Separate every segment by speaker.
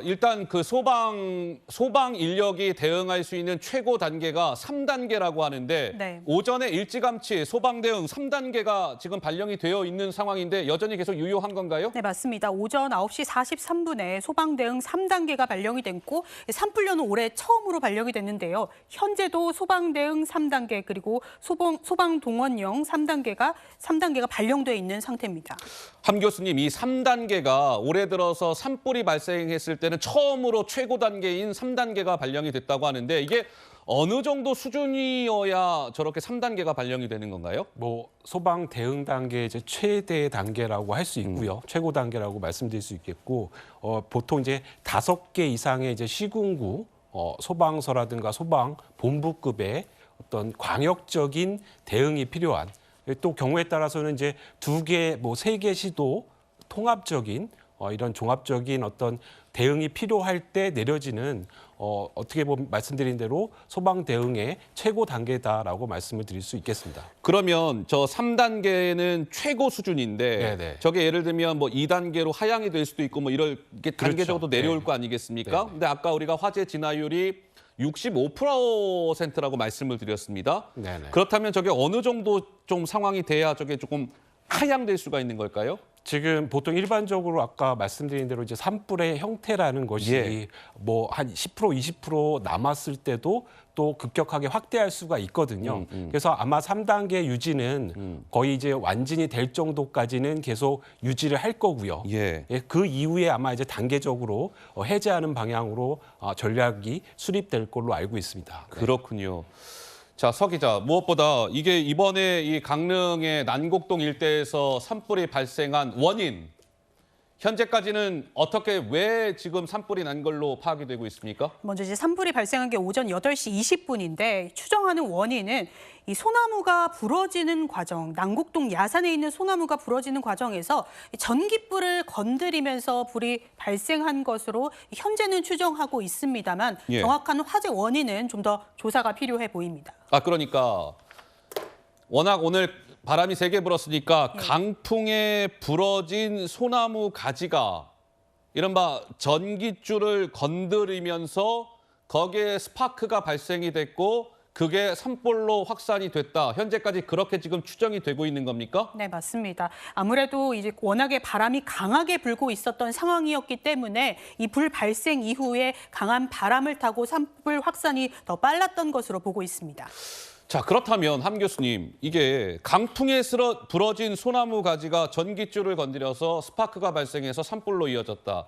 Speaker 1: 일단 그 소방 인력이 대응할 수 있는 최고 단계가 3단계라고 하는데
Speaker 2: 네.
Speaker 1: 오전에 일찌감치 소방 대응 3단계가 지금 발령이 되어 있는 상황인데 여전히 계속 유효한 건가요?
Speaker 2: 네, 맞습니다. 오전 9시 43분에 소방대응 3단계가 발령이 됐고 산불로는 올해 처음으로 발령이 됐는데요. 현재도 소방대응 3단계 그리고 소방동원령 3단계가 발령돼 있는 상태입니다.
Speaker 1: 함 교수님, 이 3단계가 올해 들어서 산불이 발생했을 때는 처음으로 최고 단계인 3단계가 발령이 됐다고 하는데 이게 어느 정도 수준이어야 저렇게 3단계가 발령이 되는 건가요?
Speaker 3: 뭐 소방 대응 단계 이제 최대 단계라고 할 수 있고요. 최고 단계라고 말씀드릴 수 있겠고 보통 이제 5개 이상의 이제 시군구 소방서라든가 소방 본부급의 어떤 광역적인 대응이 필요한 또 경우에 따라서는 이제 2개, 뭐 3개 시도 통합적인 이런 종합적인 어떤 대응이 필요할 때 내려지는 어떻게 보면 말씀드린 대로 소방 대응의 최고 단계다라고 말씀을 드릴 수 있겠습니다.
Speaker 1: 그러면 저 3단계는 최고 수준인데
Speaker 3: 네네.
Speaker 1: 저게 예를 들면 뭐 2단계로 하향이 될 수도 있고 뭐 이렇게 단계적으로 내려올
Speaker 3: 네.
Speaker 1: 거 아니겠습니까?
Speaker 3: 네.
Speaker 1: 근데 아까 우리가 화재 진화율이 65%라고 말씀을 드렸습니다.
Speaker 3: 네네.
Speaker 1: 그렇다면 저게 어느 정도 좀 상황이 돼야 저게 조금 하향될 수가 있는 걸까요?
Speaker 3: 지금 보통 일반적으로 아까 말씀드린 대로 이제 산불의 형태라는 것이
Speaker 1: 예.
Speaker 3: 뭐 한 10% 20% 남았을 때도 또 급격하게 확대할 수가 있거든요. 그래서 아마 3단계 유지는 거의 이제 완전히 될 정도까지는 계속 유지를 할 거고요.
Speaker 1: 예.
Speaker 3: 예, 그 이후에 아마 이제 단계적으로 해제하는 방향으로 전략이 수립될 걸로 알고 있습니다. 네.
Speaker 1: 그렇군요. 자, 서 기자, 무엇보다 이게 이번에 이 강릉의 난곡동 일대에서 산불이 발생한 원인, 현재까지는 어떻게 왜 지금 산불이 난 걸로 파악이 되고 있습니까?
Speaker 2: 먼저 이제 산불이 발생한 게 오전 8시 20분인데 추정하는 원인은 이 소나무가 부러지는 과정, 난곡동 야산에 있는 소나무가 부러지는 과정에서 전깃불을 건드리면서 불이 발생한 것으로 현재는 추정하고 있습니다만
Speaker 1: 예.
Speaker 2: 정확한 화재 원인은 좀 더 조사가 필요해 보입니다.
Speaker 1: 그러니까 워낙 오늘 바람이 세게 불었으니까 강풍에 부러진 소나무 가지가 이른바 전깃줄을 건드리면서 거기에 스파크가 발생이 됐고 그게 산불로 확산이 됐다. 현재까지 그렇게 지금 추정이 되고 있는 겁니까?
Speaker 2: 네, 맞습니다. 아무래도 이제 워낙에 바람이 강하게 불고 있었던 상황이었기 때문에 이 불 발생 이후에 강한 바람을 타고 산불 확산이 더 빨랐던 것으로 보고 있습니다.
Speaker 1: 자, 그렇다면 함 교수님, 이게 강풍에 부러진 소나무 가지가 전깃줄을 건드려서 스파크가 발생해서 산불로 이어졌다.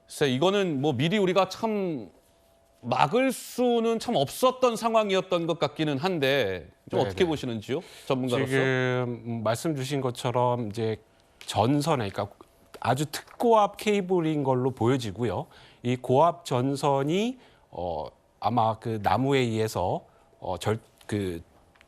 Speaker 1: 글쎄, 이거는 뭐 미리 우리가 참 막을 수는 참 없었던 상황이었던 것 같기는 한데 좀
Speaker 3: 네네.
Speaker 1: 어떻게 보시는지요? 전문가로서.
Speaker 3: 지금 말씀 주신 것처럼 이제 전선에 그러니까 아주 특고압 케이블인 걸로 보여지고요. 이 고압 전선이 아마 그 나무에 의해서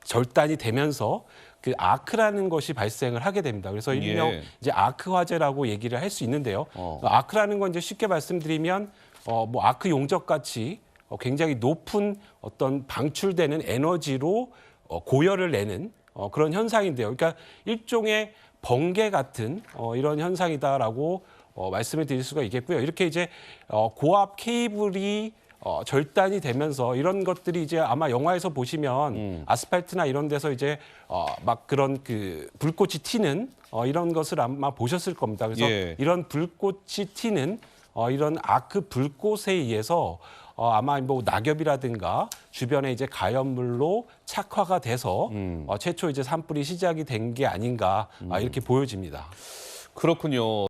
Speaker 3: 절단이 되면서 그 아크라는 것이 발생을 하게 됩니다. 그래서 일명
Speaker 1: 예.
Speaker 3: 이제 아크 화재라고 얘기를 할 수 있는데요. 아크라는 건 이제 쉽게 말씀드리면 뭐 아크 용적 같이 굉장히 높은 어떤 방출되는 에너지로 고열을 내는 그런 현상인데요. 그러니까 일종의 번개 같은 이런 현상이다라고 말씀을 드릴 수가 있겠고요. 이렇게 이제 고압 케이블이 절단이 되면서 이런 것들이 이제 아마 영화에서 보시면 아스팔트나 이런 데서 이제 막 그런 그 불꽃이 튀는 이런 것을 아마 보셨을 겁니다. 그래서
Speaker 1: 예.
Speaker 3: 이런 불꽃이 튀는 이런 아크 불꽃에 의해서 아마 뭐 낙엽이라든가 주변에 이제 가연물로 착화가 돼서 최초 이제 산불이 시작이 된 게 아닌가 이렇게 보여집니다.
Speaker 1: 그렇군요.